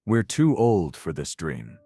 We're too old for this dream.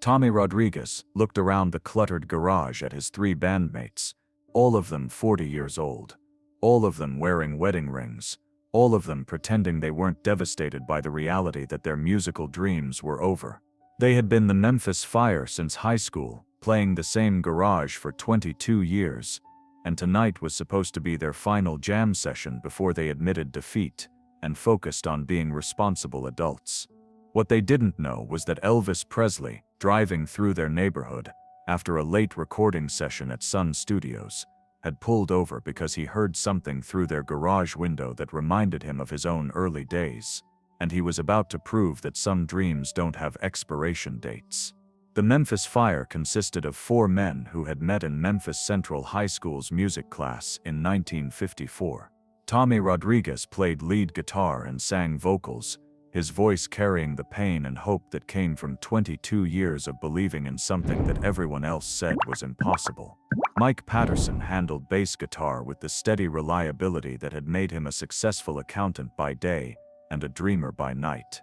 Tommy Rodriguez looked around the cluttered garage at his three bandmates, all of them 40 years old, all of them wearing wedding rings, all of them pretending they weren't devastated by the reality that their musical dreams were over. They had been the Memphis Fire since high school, playing the same garage for 22 years, and tonight was supposed to be their final jam session before they admitted defeat and focused on being responsible adults. What they didn't know was that Elvis Presley, driving through their neighborhood after a late recording session at Sun Studios, had pulled over because he heard something through their garage window that reminded him of his own early days, and he was about to prove that some dreams don't have expiration dates. The Memphis Fire consisted of 4 men who had met in Memphis Central High School's music class in 1954. Tommy Rodriguez played lead guitar and sang vocals, his voice carrying the pain and hope that came from 22 years of believing in something that everyone else said was impossible. Mike Patterson handled bass guitar with the steady reliability that had made him a successful accountant by day and a dreamer by night.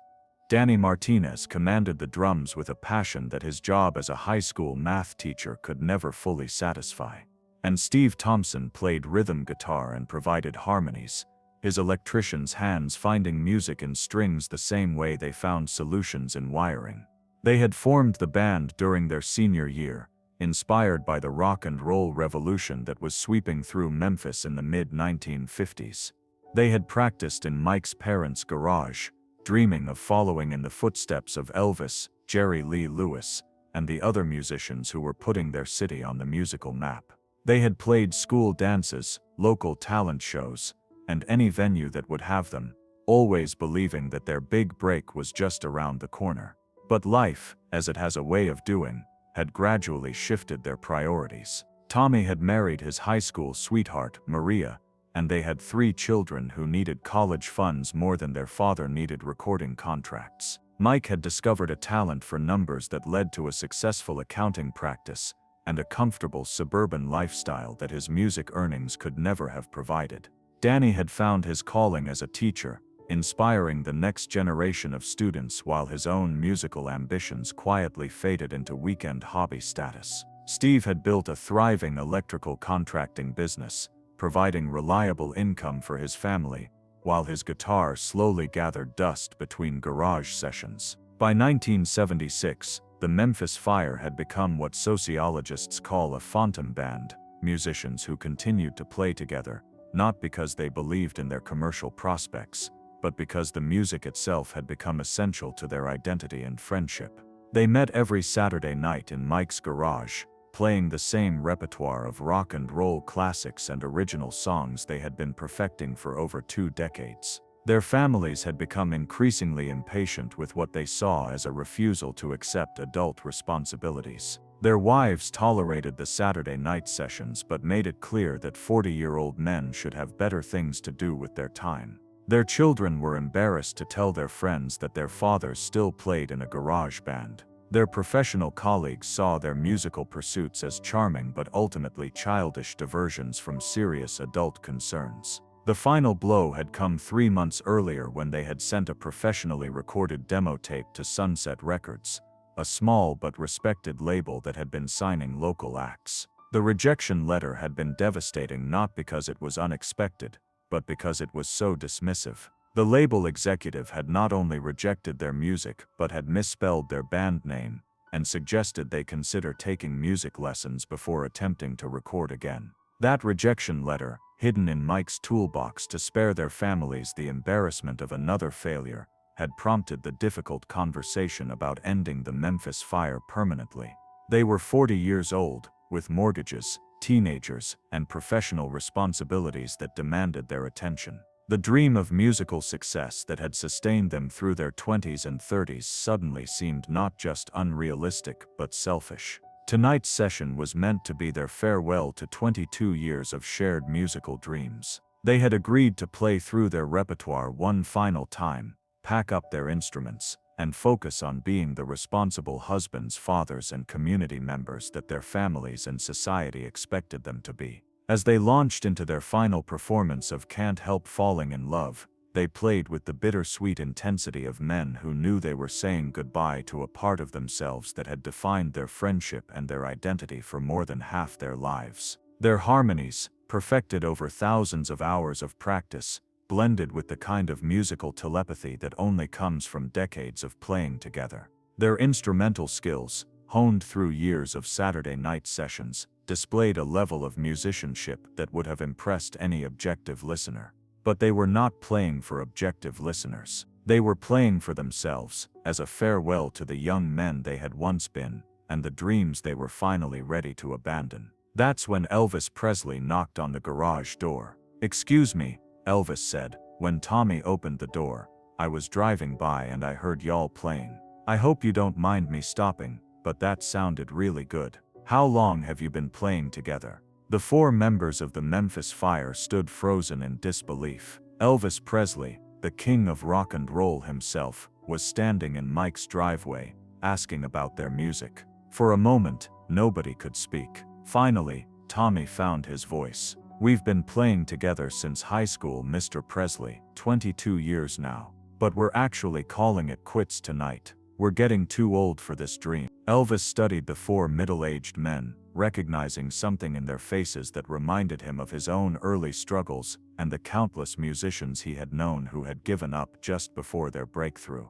Danny Martinez commanded the drums with a passion that his job as a high school math teacher could never fully satisfy. And Steve Thompson played rhythm guitar and provided harmonies, his electrician's hands finding music in strings the same way they found solutions in wiring. They had formed the band during their senior year, inspired by the rock and roll revolution that was sweeping through Memphis in the mid-1950s. They had practiced in Mike's parents' garage, dreaming of following in the footsteps of Elvis, Jerry Lee Lewis, and the other musicians who were putting their city on the musical map. They had played school dances, local talent shows, and any venue that would have them, always believing that their big break was just around the corner. But life, as it has a way of doing, had gradually shifted their priorities. Tommy had married his high school sweetheart, Maria, and they had 3 children who needed college funds more than their father needed recording contracts. Mike had discovered a talent for numbers that led to a successful accounting practice and a comfortable suburban lifestyle that his music earnings could never have provided. Danny had found his calling as a teacher, inspiring the next generation of students while his own musical ambitions quietly faded into weekend hobby status. Steve had built a thriving electrical contracting business, providing reliable income for his family, while his guitar slowly gathered dust between garage sessions. By 1976, the Memphis Fire had become what sociologists call a phantom band, musicians who continued to play together, not because they believed in their commercial prospects, but because the music itself had become essential to their identity and friendship. They met every Saturday night in Mike's garage, playing the same repertoire of rock and roll classics and original songs they had been perfecting for over 2 decades. Their families had become increasingly impatient with what they saw as a refusal to accept adult responsibilities. Their wives tolerated the Saturday night sessions but made it clear that 40-year-old men should have better things to do with their time. Their children were embarrassed to tell their friends that their fathers still played in a garage band. Their professional colleagues saw their musical pursuits as charming but ultimately childish diversions from serious adult concerns. The final blow had come 3 months earlier when they had sent a professionally recorded demo tape to Sunset Records, a small but respected label that had been signing local acts. The rejection letter had been devastating not because it was unexpected, but because it was so dismissive. The label executive had not only rejected their music but had misspelled their band name and suggested they consider taking music lessons before attempting to record again. That rejection letter, hidden in Mike's toolbox to spare their families the embarrassment of another failure, had prompted the difficult conversation about ending the Memphis Fire permanently. They were 40 years old, with mortgages, teenagers, and professional responsibilities that demanded their attention. The dream of musical success that had sustained them through their 20s and 30s suddenly seemed not just unrealistic but selfish. Tonight's session was meant to be their farewell to 22 years of shared musical dreams. They had agreed to play through their repertoire one final time, pack up their instruments, and focus on being the responsible husbands, fathers, and community members that their families and society expected them to be. As they launched into their final performance of Can't Help Falling in Love, They played with the bittersweet intensity of men who knew they were saying goodbye to a part of themselves that had defined their friendship and their identity for more than half their lives. Their harmonies, perfected over thousands of hours of practice, blended with the kind of musical telepathy that only comes from decades of playing together. Their instrumental skills, honed through years of Saturday night sessions, displayed a level of musicianship that would have impressed any objective listener. But they were not playing for objective listeners. They were playing for themselves, as a farewell to the young men they had once been, and the dreams they were finally ready to abandon. That's when Elvis Presley knocked on the garage door. "Excuse me," Elvis said, when Tommy opened the door. "I was driving by and I heard y'all playing. I hope you don't mind me stopping, but that sounded really good. How long have you been playing together?" The four members of the Memphis Fire stood frozen in disbelief. Elvis Presley, the king of rock and roll himself, was standing in Mike's driveway, asking about their music. For a moment, nobody could speak. Finally, Tommy found his voice. "We've been playing together since high school, Mr. Presley, 22 years now. But we're actually calling it quits tonight. We're getting too old for this dream." Elvis studied the four middle-aged men, recognizing something in their faces that reminded him of his own early struggles and the countless musicians he had known who had given up just before their breakthrough.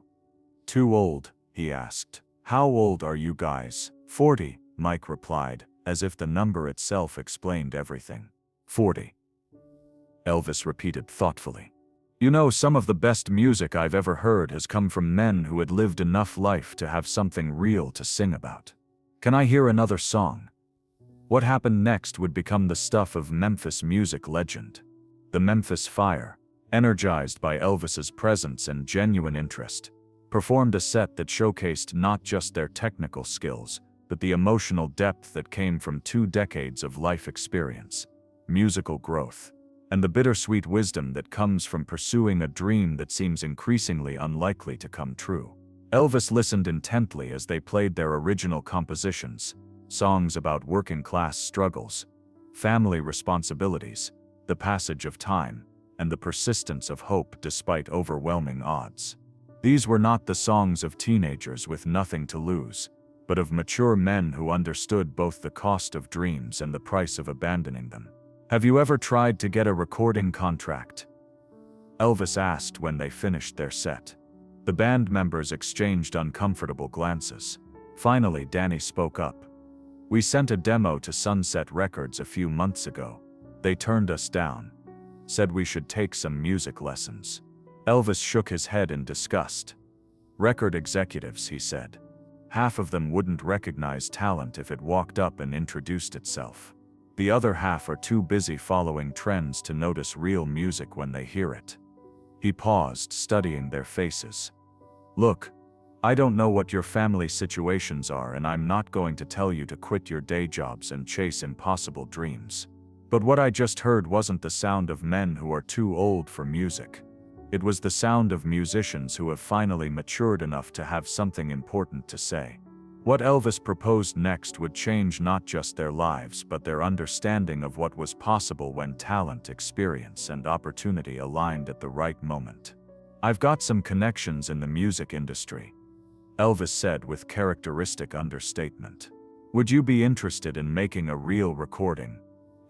"Too old?" he asked. "How old are you guys?" 40, Mike replied, as if the number itself explained everything. 40. Elvis repeated thoughtfully. "You know, some of the best music I've ever heard has come from men who had lived enough life to have something real to sing about. Can I hear another song?" What happened next would become the stuff of Memphis music legend. The Memphis Fire, energized by Elvis's presence and genuine interest, performed a set that showcased not just their technical skills, but the emotional depth that came from 2 decades of life experience, musical growth, and the bittersweet wisdom that comes from pursuing a dream that seems increasingly unlikely to come true. Elvis listened intently as they played their original compositions, songs about working-class struggles, family responsibilities, the passage of time, and the persistence of hope despite overwhelming odds. These were not the songs of teenagers with nothing to lose, but of mature men who understood both the cost of dreams and the price of abandoning them. "Have you ever tried to get a recording contract?" Elvis asked when they finished their set. The band members exchanged uncomfortable glances. Finally, Danny spoke up. "We sent a demo to Sunset Records a few months ago. They turned us down. Said we should take some music lessons." Elvis shook his head in disgust. "Record executives," he said. "Half of them wouldn't recognize talent if it walked up and introduced itself. The other half are too busy following trends to notice real music when they hear it." He paused, studying their faces. "Look, I don't know what your family situations are, and I'm not going to tell you to quit your day jobs and chase impossible dreams. But what I just heard wasn't the sound of men who are too old for music. It was the sound of musicians who have finally matured enough to have something important to say." What Elvis proposed next would change not just their lives but their understanding of what was possible when talent, experience, and opportunity aligned at the right moment. "I've got some connections in the music industry," Elvis said with characteristic understatement. "Would you be interested in making a real recording,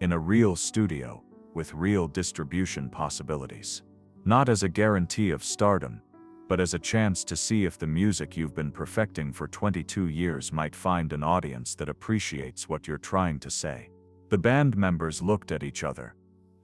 in a real studio, with real distribution possibilities? Not as a guarantee of stardom, but as a chance to see if the music you've been perfecting for 22 years might find an audience that appreciates what you're trying to say." The band members looked at each other,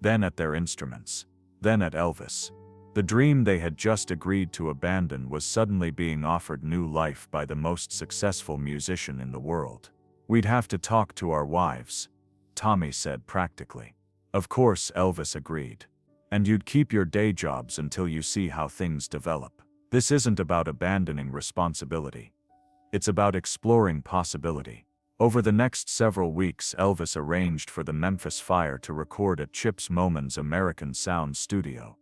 then at their instruments, then at Elvis. The dream they had just agreed to abandon was suddenly being offered new life by the most successful musician in the world. "We'd have to talk to our wives," Tommy said practically. "Of course," Elvis agreed. "And you'd keep your day jobs until you see how things develop. This isn't about abandoning responsibility. It's about exploring possibility." Over the next several weeks, Elvis arranged for the Memphis Fire to record at Chips Moman's American Sound Studio,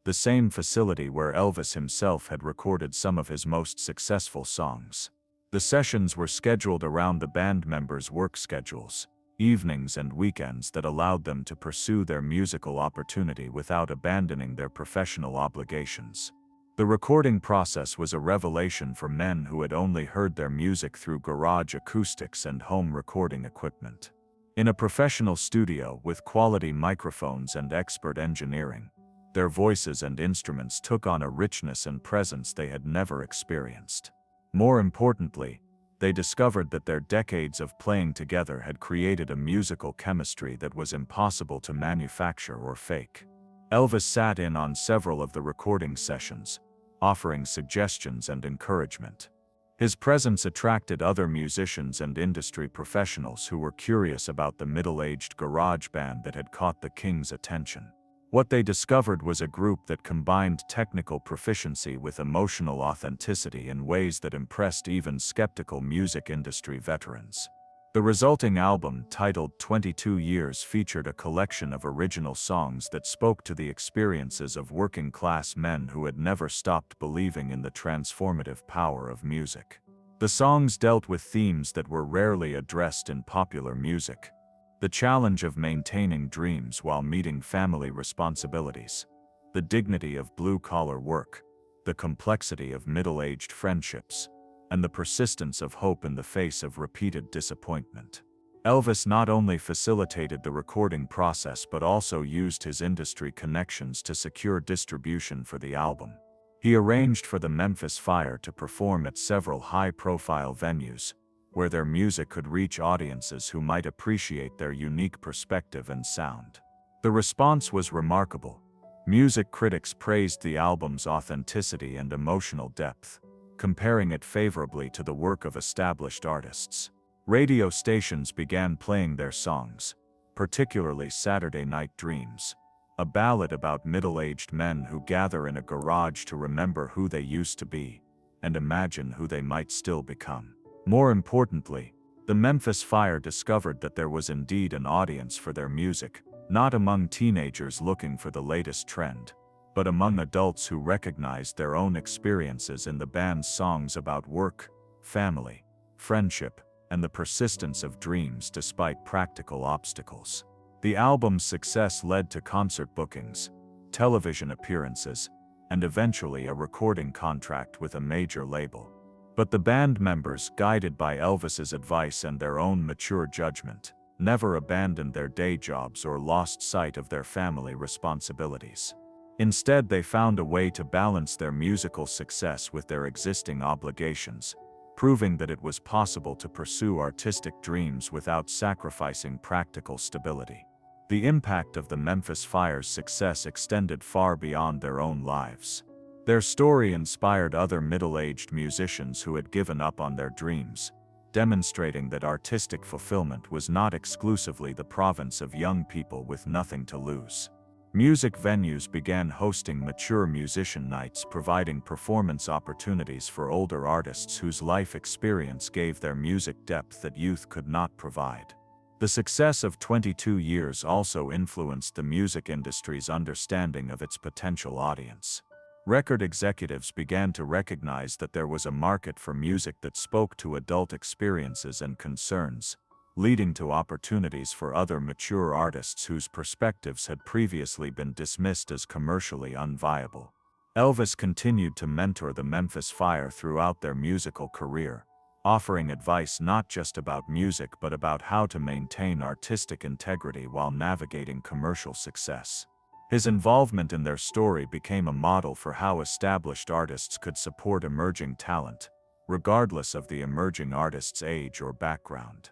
the same facility where Elvis himself had recorded some of his most successful songs. The sessions were scheduled around the band members' work schedules. evenings and weekends that allowed them to pursue their musical opportunity without abandoning their professional obligations. The recording process was a revelation for men who had only heard their music through garage acoustics and home recording equipment. In a professional studio with quality microphones and expert engineering, their voices and instruments took on a richness and presence they had never experienced. More importantly, they discovered that their decades of playing together had created a musical chemistry that was impossible to manufacture or fake. Elvis sat in on several of the recording sessions, offering suggestions and encouragement. His presence attracted other musicians and industry professionals who were curious about the middle-aged garage band that had caught the King's attention. What they discovered was a group that combined technical proficiency with emotional authenticity in ways that impressed even skeptical music industry veterans. The resulting album, titled 22 Years, featured a collection of original songs that spoke to the experiences of working-class men who had never stopped believing in the transformative power of music. The songs dealt with themes that were rarely addressed in popular music: the challenge of maintaining dreams while meeting family responsibilities, the dignity of blue-collar work, the complexity of middle-aged friendships, and the persistence of hope in the face of repeated disappointment. Elvis not only facilitated the recording process but also used his industry connections to secure distribution for the album. He arranged for the Memphis Fire to perform at several high-profile venues, where their music could reach audiences who might appreciate their unique perspective and sound. The response was remarkable. Music critics praised the album's authenticity and emotional depth, comparing it favorably to the work of established artists. Radio stations began playing their songs, particularly Saturday Night Dreams, a ballad about middle-aged men who gather in a garage to remember who they used to be and imagine who they might still become. More importantly, the Memphis Fire discovered that there was indeed an audience for their music, not among teenagers looking for the latest trend, but among adults who recognized their own experiences in the band's songs about work, family, friendship, and the persistence of dreams despite practical obstacles. The album's success led to concert bookings, television appearances, and eventually a recording contract with a major label. But the band members, guided by Elvis's advice and their own mature judgment, never abandoned their day jobs or lost sight of their family responsibilities. Instead, they found a way to balance their musical success with their existing obligations, proving that it was possible to pursue artistic dreams without sacrificing practical stability. The impact of the Memphis Fire's success extended far beyond their own lives. Their story inspired other middle-aged musicians who had given up on their dreams, demonstrating that artistic fulfillment was not exclusively the province of young people with nothing to lose. Music venues began hosting mature musician nights, providing performance opportunities for older artists whose life experience gave their music depth that youth could not provide. The success of 22 Years also influenced the music industry's understanding of its potential audience. Record executives began to recognize that there was a market for music that spoke to adult experiences and concerns, leading to opportunities for other mature artists whose perspectives had previously been dismissed as commercially unviable. Elvis continued to mentor the Memphis Fire throughout their musical career, offering advice not just about music but about how to maintain artistic integrity while navigating commercial success. His involvement in their story became a model for how established artists could support emerging talent, regardless of the emerging artist's age or background.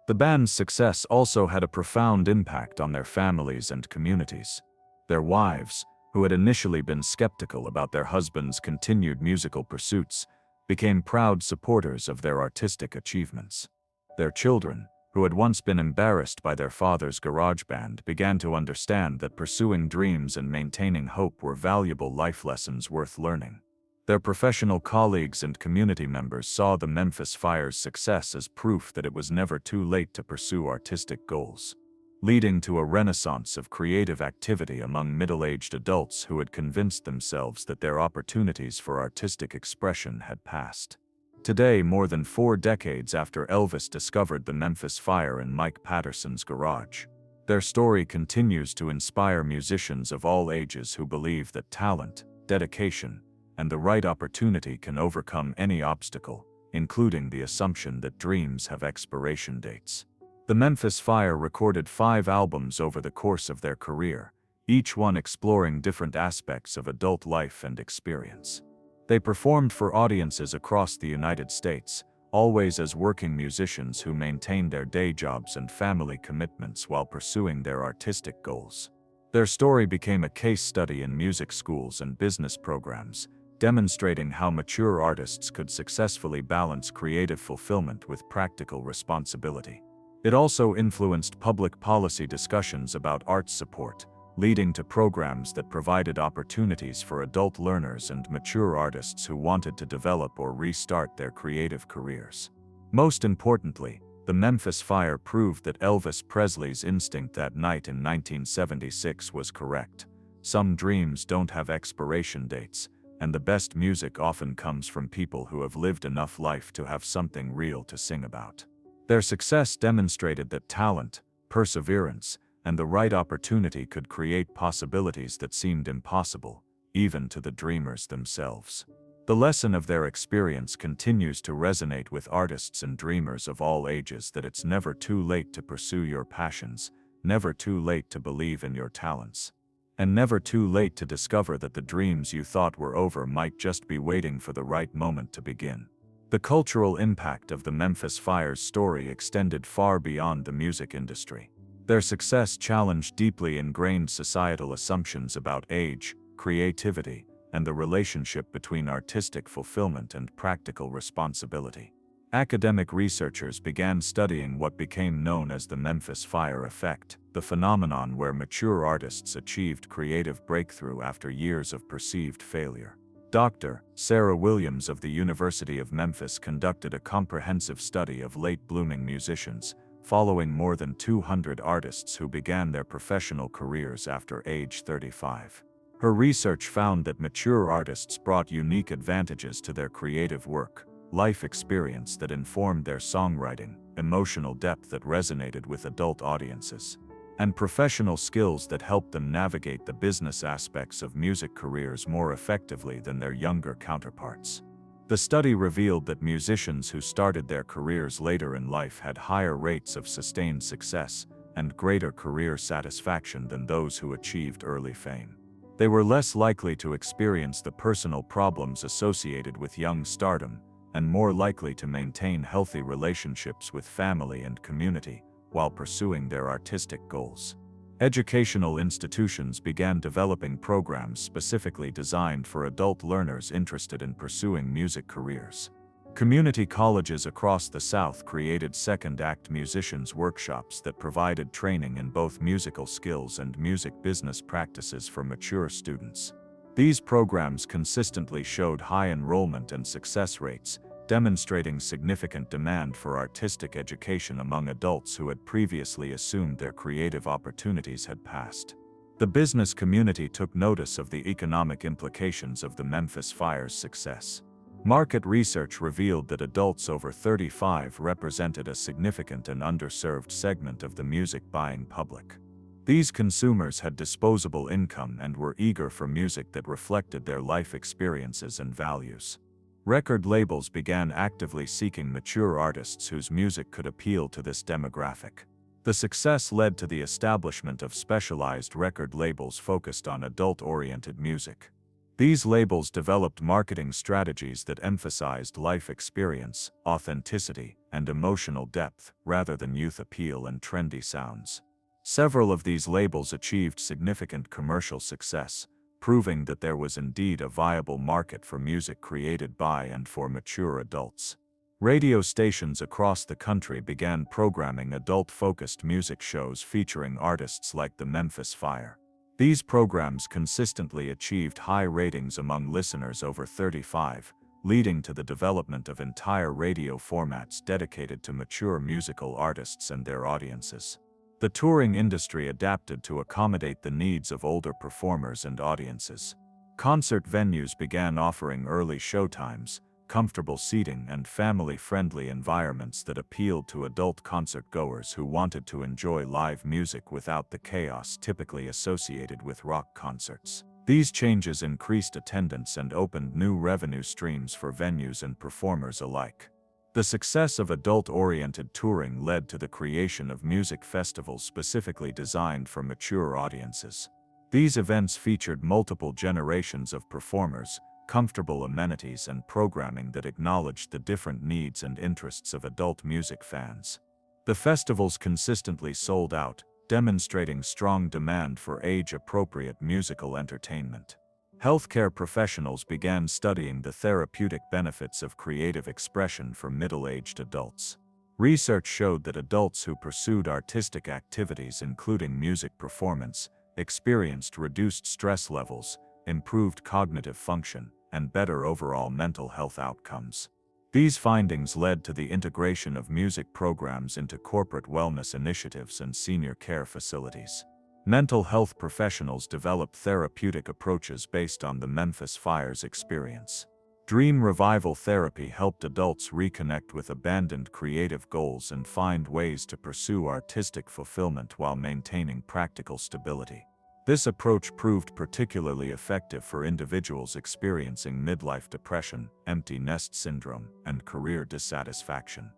The band's success also had a profound impact on their families and communities. Their wives, who had initially been skeptical about their husbands' continued musical pursuits, became proud supporters of their artistic achievements. Their children, who had once been embarrassed by their father's garage band, began to understand that pursuing dreams and maintaining hope were valuable life lessons worth learning. Their professional colleagues and community members saw the Memphis Fire's success as proof that it was never too late to pursue artistic goals, leading to a renaissance of creative activity among middle-aged adults who had convinced themselves that their opportunities for artistic expression had passed. Today, more than 4 decades after Elvis discovered the Memphis Fire in Mike Patterson's garage, their story continues to inspire musicians of all ages who believe that talent, dedication, and the right opportunity can overcome any obstacle, including the assumption that dreams have expiration dates. The Memphis Fire recorded 5 albums over the course of their career, each one exploring different aspects of adult life and experience. They performed for audiences across the United States, always as working musicians who maintained their day jobs and family commitments while pursuing their artistic goals. Their story became a case study in music schools and business programs, demonstrating how mature artists could successfully balance creative fulfillment with practical responsibility. It also influenced public policy discussions about arts support, leading to programs that provided opportunities for adult learners and mature artists who wanted to develop or restart their creative careers. Most importantly, the Memphis Fire proved that Elvis Presley's instinct that night in 1976 was correct. Some dreams don't have expiration dates, and the best music often comes from people who have lived enough life to have something real to sing about. Their success demonstrated that talent, perseverance, and the right opportunity could create possibilities that seemed impossible, even to the dreamers themselves. The lesson of their experience continues to resonate with artists and dreamers of all ages that it's never too late to pursue your passions, never too late to believe in your talents, and never too late to discover that the dreams you thought were over might just be waiting for the right moment to begin. The cultural impact of the Memphis Fire's story extended far beyond the music industry. Their success challenged deeply ingrained societal assumptions about age, creativity, and the relationship between artistic fulfillment and practical responsibility. Academic researchers began studying what became known as the Memphis Fire effect, the phenomenon where mature artists achieved creative breakthrough after years of perceived failure. Dr. Sarah Williams of the University of Memphis conducted a comprehensive study of late-blooming musicians, following more than 200 artists who began their professional careers after age 35. Her research found that mature artists brought unique advantages to their creative work: life experience that informed their songwriting, emotional depth that resonated with adult audiences, and professional skills that helped them navigate the business aspects of music careers more effectively than their younger counterparts. The study revealed that musicians who started their careers later in life had higher rates of sustained success and greater career satisfaction than those who achieved early fame. They were less likely to experience the personal problems associated with young stardom, and more likely to maintain healthy relationships with family and community while pursuing their artistic goals. Educational institutions began developing programs specifically designed for adult learners interested in pursuing music careers. Community colleges across the South created second-act musicians workshops that provided training in both musical skills and music business practices for mature students. These programs consistently showed high enrollment and success rates, demonstrating significant demand for artistic education among adults who had previously assumed their creative opportunities had passed. The business community took notice of the economic implications of the Memphis Fire's success. Market research revealed that adults over 35 represented a significant and underserved segment of the music-buying public. These consumers had disposable income and were eager for music that reflected their life experiences and values. Record labels began actively seeking mature artists whose music could appeal to this demographic. The success led to the establishment of specialized record labels focused on adult-oriented music. These labels developed marketing strategies that emphasized life experience, authenticity, and emotional depth, rather than youth appeal and trendy sounds. Several of these labels achieved significant commercial success, proving that there was indeed a viable market for music created by and for mature adults. Radio stations across the country began programming adult-focused music shows featuring artists like the Memphis Fire. These programs consistently achieved high ratings among listeners over 35, leading to the development of entire radio formats dedicated to mature musical artists and their audiences. The touring industry adapted to accommodate the needs of older performers and audiences. Concert venues began offering early showtimes, comfortable seating and family-friendly environments that appealed to adult concert-goers who wanted to enjoy live music without the chaos typically associated with rock concerts. These changes increased attendance and opened new revenue streams for venues and performers alike. The success of adult-oriented touring led to the creation of music festivals specifically designed for mature audiences. These events featured multiple generations of performers, comfortable amenities, and programming that acknowledged the different needs and interests of adult music fans. The festivals consistently sold out, demonstrating strong demand for age-appropriate musical entertainment. Healthcare professionals began studying the therapeutic benefits of creative expression for middle-aged adults. Research showed that adults who pursued artistic activities including music performance experienced reduced stress levels, improved cognitive function, and better overall mental health outcomes. These findings led to the integration of music programs into corporate wellness initiatives and senior care facilities. Mental health professionals developed therapeutic approaches based on the Memphis Fire's experience. Dream revival therapy helped adults reconnect with abandoned creative goals and find ways to pursue artistic fulfillment while maintaining practical stability. This approach proved particularly effective for individuals experiencing midlife depression, empty nest syndrome, and career dissatisfaction.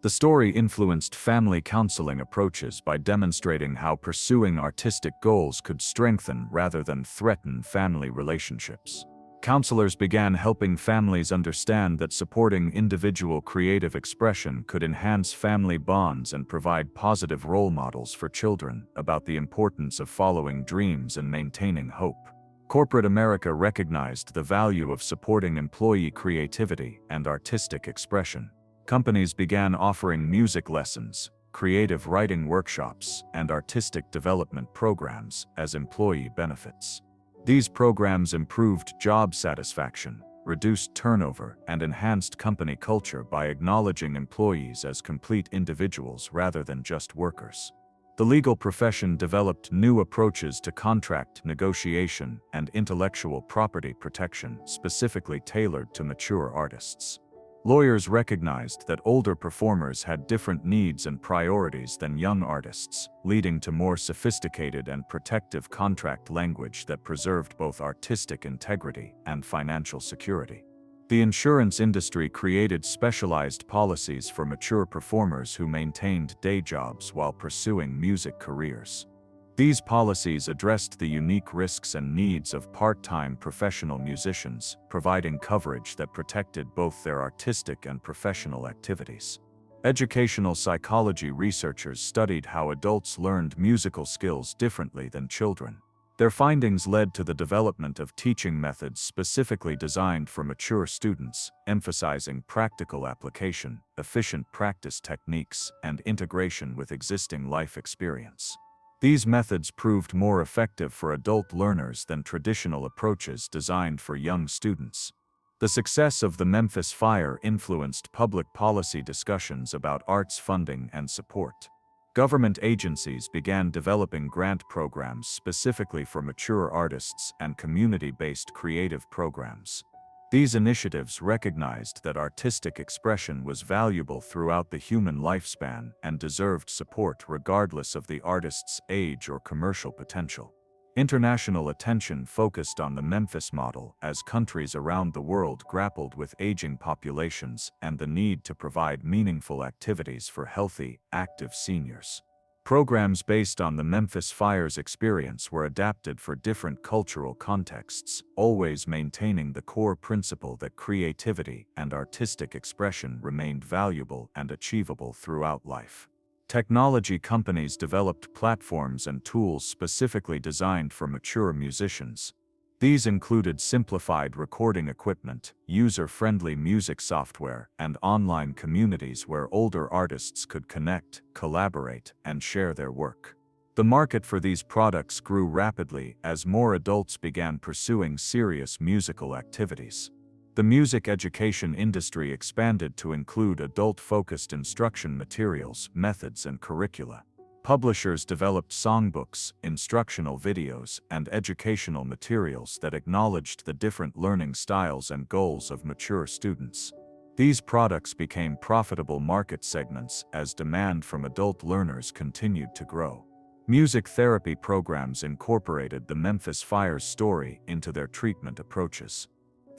The story influenced family counseling approaches by demonstrating how pursuing artistic goals could strengthen rather than threaten family relationships. Counselors began helping families understand that supporting individual creative expression could enhance family bonds and provide positive role models for children about the importance of following dreams and maintaining hope. Corporate America recognized the value of supporting employee creativity and artistic expression. Companies began offering music lessons, creative writing workshops, and artistic development programs as employee benefits. These programs improved job satisfaction, reduced turnover, and enhanced company culture by acknowledging employees as complete individuals rather than just workers. The legal profession developed new approaches to contract negotiation and intellectual property protection specifically tailored to mature artists. Lawyers recognized that older performers had different needs and priorities than young artists, leading to more sophisticated and protective contract language that preserved both artistic integrity and financial security. The insurance industry created specialized policies for mature performers who maintained day jobs while pursuing music careers. These policies addressed the unique risks and needs of part-time professional musicians, providing coverage that protected both their artistic and professional activities. Educational psychology researchers studied how adults learned musical skills differently than children. Their findings led to the development of teaching methods specifically designed for mature students, emphasizing practical application, efficient practice techniques, and integration with existing life experience. These methods proved more effective for adult learners than traditional approaches designed for young students. The success of the Memphis Fire influenced public policy discussions about arts funding and support. Government agencies began developing grant programs specifically for mature artists and community-based creative programs. These initiatives recognized that artistic expression was valuable throughout the human lifespan and deserved support regardless of the artist's age or commercial potential. International attention focused on the Memphis model as countries around the world grappled with aging populations and the need to provide meaningful activities for healthy, active seniors. Programs based on the Memphis Fire's experience were adapted for different cultural contexts, always maintaining the core principle that creativity and artistic expression remained valuable and achievable throughout life. Technology companies developed platforms and tools specifically designed for mature musicians. These included simplified recording equipment, user-friendly music software, and online communities where older artists could connect, collaborate, and share their work. The market for these products grew rapidly as more adults began pursuing serious musical activities. The music education industry expanded to include adult-focused instruction materials, methods, and curricula. Publishers developed songbooks, instructional videos, and educational materials that acknowledged the different learning styles and goals of mature students. These products became profitable market segments as demand from adult learners continued to grow. Music therapy programs incorporated the Memphis Fire's story into their treatment approaches.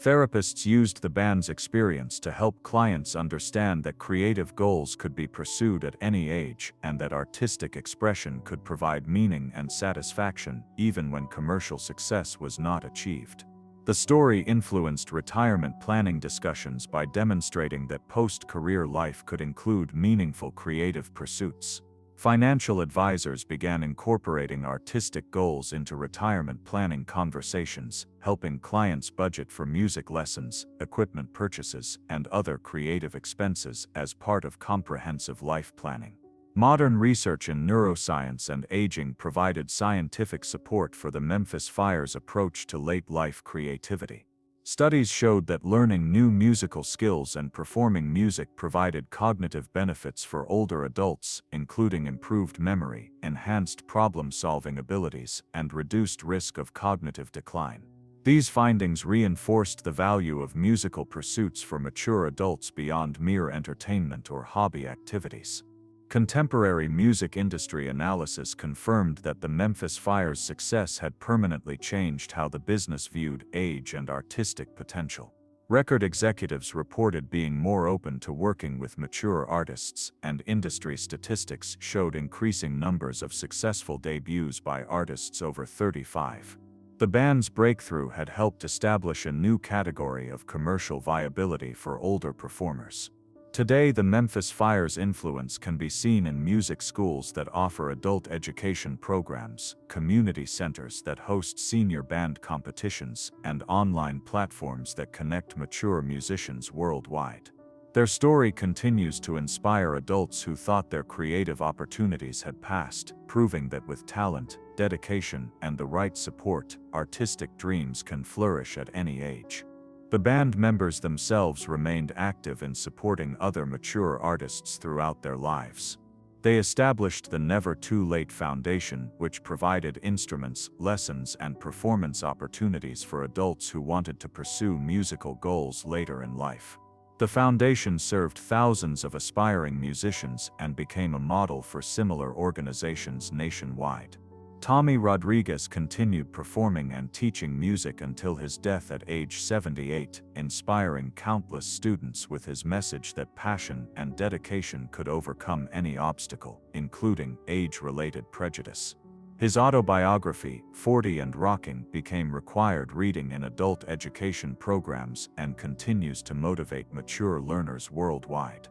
Therapists used the band's experience to help clients understand that creative goals could be pursued at any age and that artistic expression could provide meaning and satisfaction even when commercial success was not achieved. The story influenced retirement planning discussions by demonstrating that post-career life could include meaningful creative pursuits. Financial advisors began incorporating artistic goals into retirement planning conversations, helping clients budget for music lessons, equipment purchases, and other creative expenses as part of comprehensive life planning. Modern research in neuroscience and aging provided scientific support for the Memphis Fire's approach to late-life creativity. Studies showed that learning new musical skills and performing music provided cognitive benefits for older adults, including improved memory, enhanced problem-solving abilities, and reduced risk of cognitive decline. These findings reinforced the value of musical pursuits for mature adults beyond mere entertainment or hobby activities. Contemporary music industry analysis confirmed that the Memphis Fire's success had permanently changed how the business viewed age and artistic potential. Record executives reported being more open to working with mature artists, and industry statistics showed increasing numbers of successful debuts by artists over 35. The band's breakthrough had helped establish a new category of commercial viability for older performers. Today, the Memphis Fire's influence can be seen in music schools that offer adult education programs, community centers that host senior band competitions, and online platforms that connect mature musicians worldwide. Their story continues to inspire adults who thought their creative opportunities had passed, proving that with talent, dedication, and the right support, artistic dreams can flourish at any age. The band members themselves remained active in supporting other mature artists throughout their lives. They established the Never Too Late Foundation, which provided instruments, lessons, and performance opportunities for adults who wanted to pursue musical goals later in life. The foundation served thousands of aspiring musicians and became a model for similar organizations nationwide. Tommy Rodriguez continued performing and teaching music until his death at age 78, inspiring countless students with his message that passion and dedication could overcome any obstacle, including age-related prejudice. His autobiography, 40 and Rocking, became required reading in adult education programs and continues to motivate mature learners worldwide.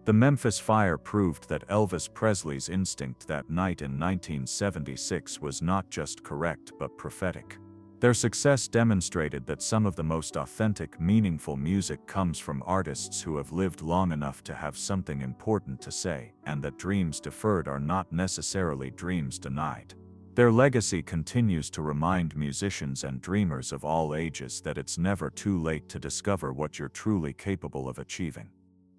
The Memphis Fire proved that Elvis Presley's instinct that night in 1976 was not just correct but prophetic. Their success demonstrated that some of the most authentic, meaningful music comes from artists who have lived long enough to have something important to say, and that dreams deferred are not necessarily dreams denied. Their legacy continues to remind musicians and dreamers of all ages that it's never too late to discover what you're truly capable of achieving.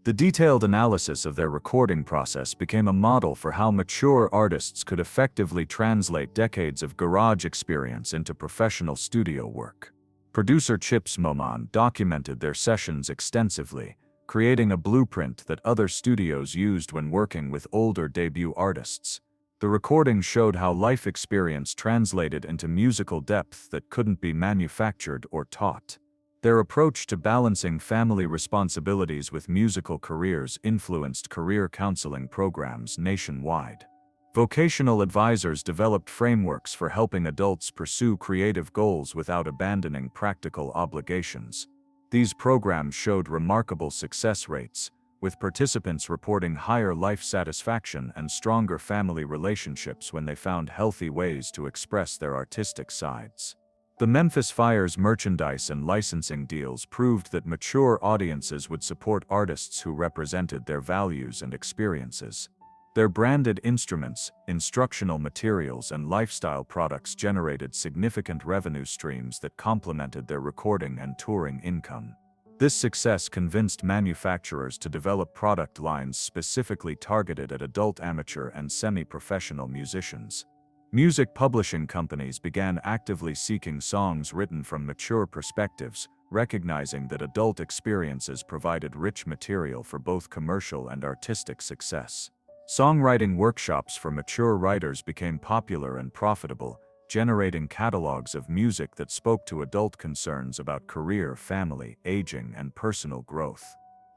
The detailed analysis of their recording process became a model for how mature artists could effectively translate decades of garage experience into professional studio work. Producer Chips Moman documented their sessions extensively, creating a blueprint that other studios used when working with older debut artists. The recording showed how life experience translated into musical depth that couldn't be manufactured or taught. Their approach to balancing family responsibilities with musical careers influenced career counseling programs nationwide. Vocational advisors developed frameworks for helping adults pursue creative goals without abandoning practical obligations. These programs showed remarkable success rates, with participants reporting higher life satisfaction and stronger family relationships when they found healthy ways to express their artistic sides. The Memphis Fire's merchandise and licensing deals proved that mature audiences would support artists who represented their values and experiences. Their branded instruments, instructional materials, and lifestyle products generated significant revenue streams that complemented their recording and touring income. This success convinced manufacturers to develop product lines specifically targeted at adult amateur and semi-professional musicians. Music publishing companies began actively seeking songs written from mature perspectives, recognizing that adult experiences provided rich material for both commercial and artistic success. Songwriting workshops for mature writers became popular and profitable, generating catalogs of music that spoke to adult concerns about career, family, aging, and personal growth.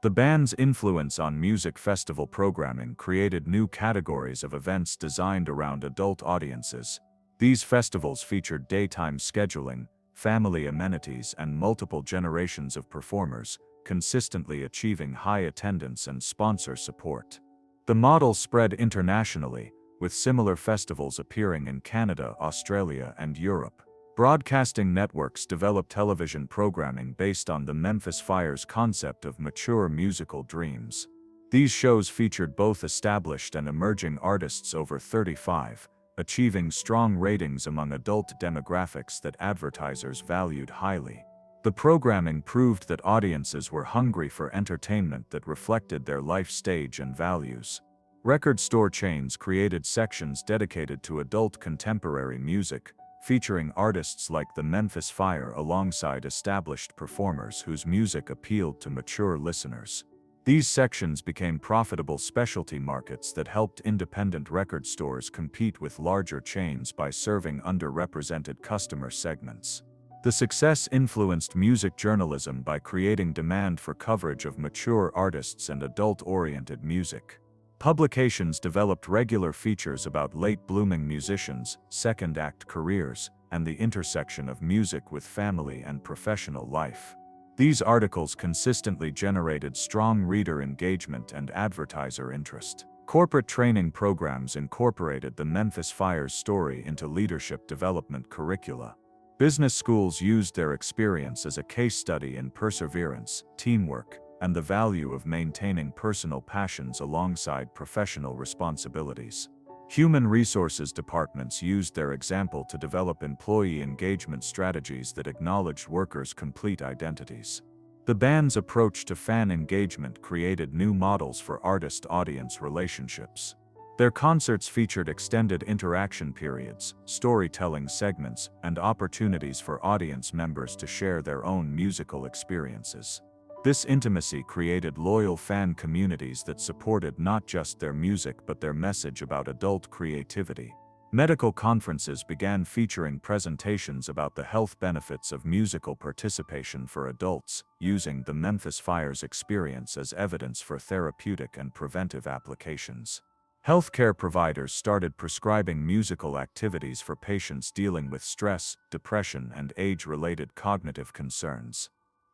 The band's influence on music festival programming created new categories of events designed around adult audiences. These festivals featured daytime scheduling, family amenities, and multiple generations of performers, consistently achieving high attendance and sponsor support. The model spread internationally, with similar festivals appearing in Canada, Australia, and Europe. Broadcasting networks developed television programming based on the Memphis Fire's concept of mature musical dreams. These shows featured both established and emerging artists over 35, achieving strong ratings among adult demographics that advertisers valued highly. The programming proved that audiences were hungry for entertainment that reflected their life stage and values. Record store chains created sections dedicated to adult contemporary music, featuring artists like the Memphis Fire alongside established performers whose music appealed to mature listeners. These sections became profitable specialty markets that helped independent record stores compete with larger chains by serving underrepresented customer segments. The success influenced music journalism by creating demand for coverage of mature artists and adult-oriented music. Publications developed regular features about late-blooming musicians, second-act careers, and the intersection of music with family and professional life. These articles consistently generated strong reader engagement and advertiser interest. Corporate training programs incorporated the Memphis Fire's story into leadership development curricula. Business schools used their experience as a case study in perseverance, teamwork, and the value of maintaining personal passions alongside professional responsibilities. Human resources departments used their example to develop employee engagement strategies that acknowledged workers' complete identities. The band's approach to fan engagement created new models for artist-audience relationships. Their concerts featured extended interaction periods, storytelling segments, and opportunities for audience members to share their own musical experiences. This intimacy created loyal fan communities that supported not just their music but their message about adult creativity. Medical conferences began featuring presentations about the health benefits of musical participation for adults, using the Memphis Fire's experience as evidence for therapeutic and preventive applications. Healthcare providers started prescribing musical activities for patients dealing with stress, depression, and age-related cognitive concerns.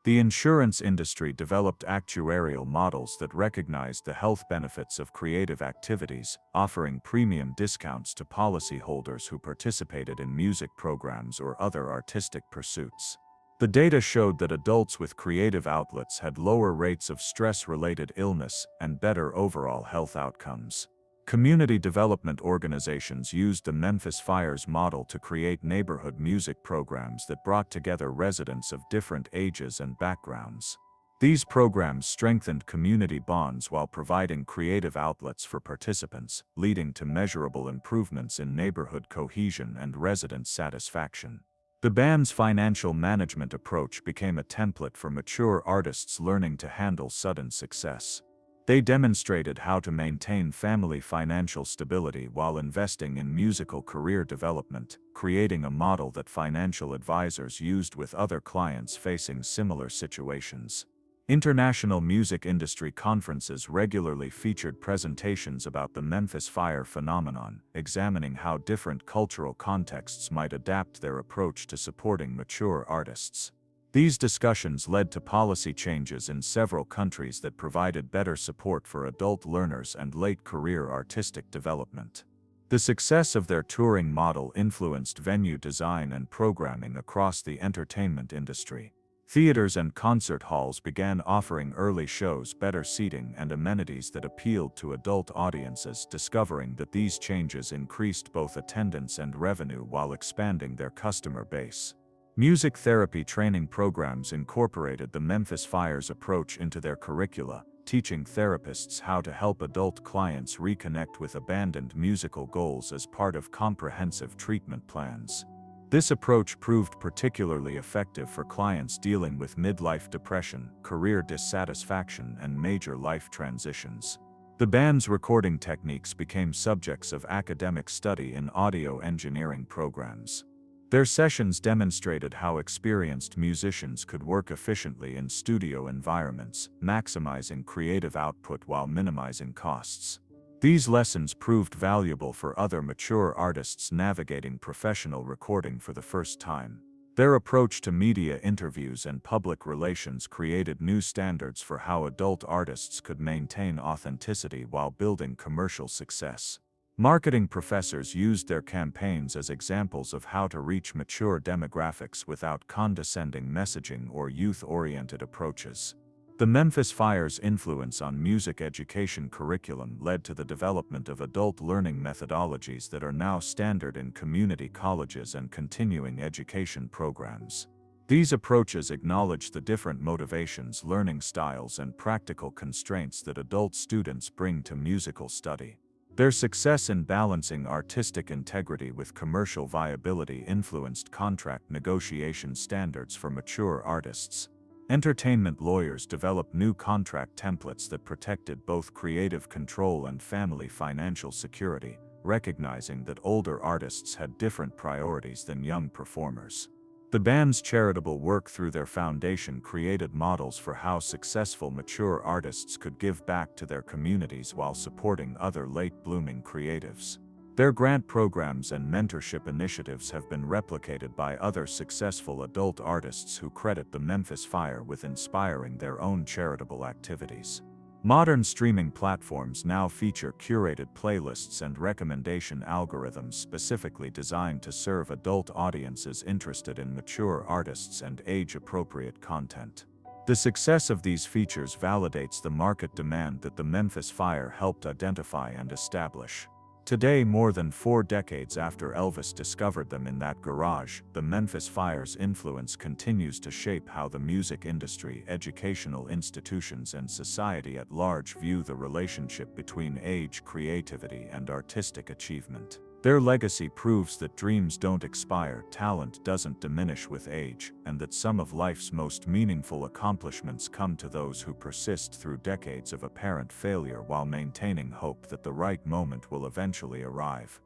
The insurance industry developed actuarial models that recognized the health benefits of creative activities, offering premium discounts to policyholders who participated in music programs or other artistic pursuits. The data showed that adults with creative outlets had lower rates of stress-related illness and better overall health outcomes. Community development organizations used the Memphis Fire's model to create neighborhood music programs that brought together residents of different ages and backgrounds. These programs strengthened community bonds while providing creative outlets for participants, leading to measurable improvements in neighborhood cohesion and resident satisfaction. The band's financial management approach became a template for mature artists learning to handle sudden success. They demonstrated how to maintain family financial stability while investing in musical career development, creating a model that financial advisors used with other clients facing similar situations. International music industry conferences regularly featured presentations about the Memphis Fire phenomenon, examining how different cultural contexts might adapt their approach to supporting mature artists. These discussions led to policy changes in several countries that provided better support for adult learners and late-career artistic development. The success of their touring model influenced venue design and programming across the entertainment industry. Theaters and concert halls began offering early shows better seating and amenities that appealed to adult audiences, discovering that these changes increased both attendance and revenue while expanding their customer base. Music therapy training programs incorporated the Memphis Fire's approach into their curricula, teaching therapists how to help adult clients reconnect with abandoned musical goals as part of comprehensive treatment plans. This approach proved particularly effective for clients dealing with midlife depression, career dissatisfaction, and major life transitions. The band's recording techniques became subjects of academic study in audio engineering programs. Their sessions demonstrated how experienced musicians could work efficiently in studio environments, maximizing creative output while minimizing costs. These lessons proved valuable for other mature artists navigating professional recording for the first time. Their approach to media interviews and public relations created new standards for how adult artists could maintain authenticity while building commercial success. Marketing professors used their campaigns as examples of how to reach mature demographics without condescending messaging or youth-oriented approaches. The Memphis Fire's influence on music education curriculum led to the development of adult learning methodologies that are now standard in community colleges and continuing education programs. These approaches acknowledge the different motivations, learning styles, and practical constraints that adult students bring to musical study. Their success in balancing artistic integrity with commercial viability influenced contract negotiation standards for mature artists. Entertainment lawyers developed new contract templates that protected both creative control and family financial security, recognizing that older artists had different priorities than young performers. The band's charitable work through their foundation created models for how successful mature artists could give back to their communities while supporting other late-blooming creatives. Their grant programs and mentorship initiatives have been replicated by other successful adult artists who credit the Memphis Fire with inspiring their own charitable activities. Modern streaming platforms now feature curated playlists and recommendation algorithms specifically designed to serve adult audiences interested in mature artists and age-appropriate content. The success of these features validates the market demand that the Memphis Fire helped identify and establish. Today, more than 4 decades after Elvis discovered them in that garage, the Memphis Fire's influence continues to shape how the music industry, educational institutions, and society at large view the relationship between age, creativity, and artistic achievement. Their legacy proves that dreams don't expire, talent doesn't diminish with age, and that some of life's most meaningful accomplishments come to those who persist through decades of apparent failure while maintaining hope that the right moment will eventually arrive.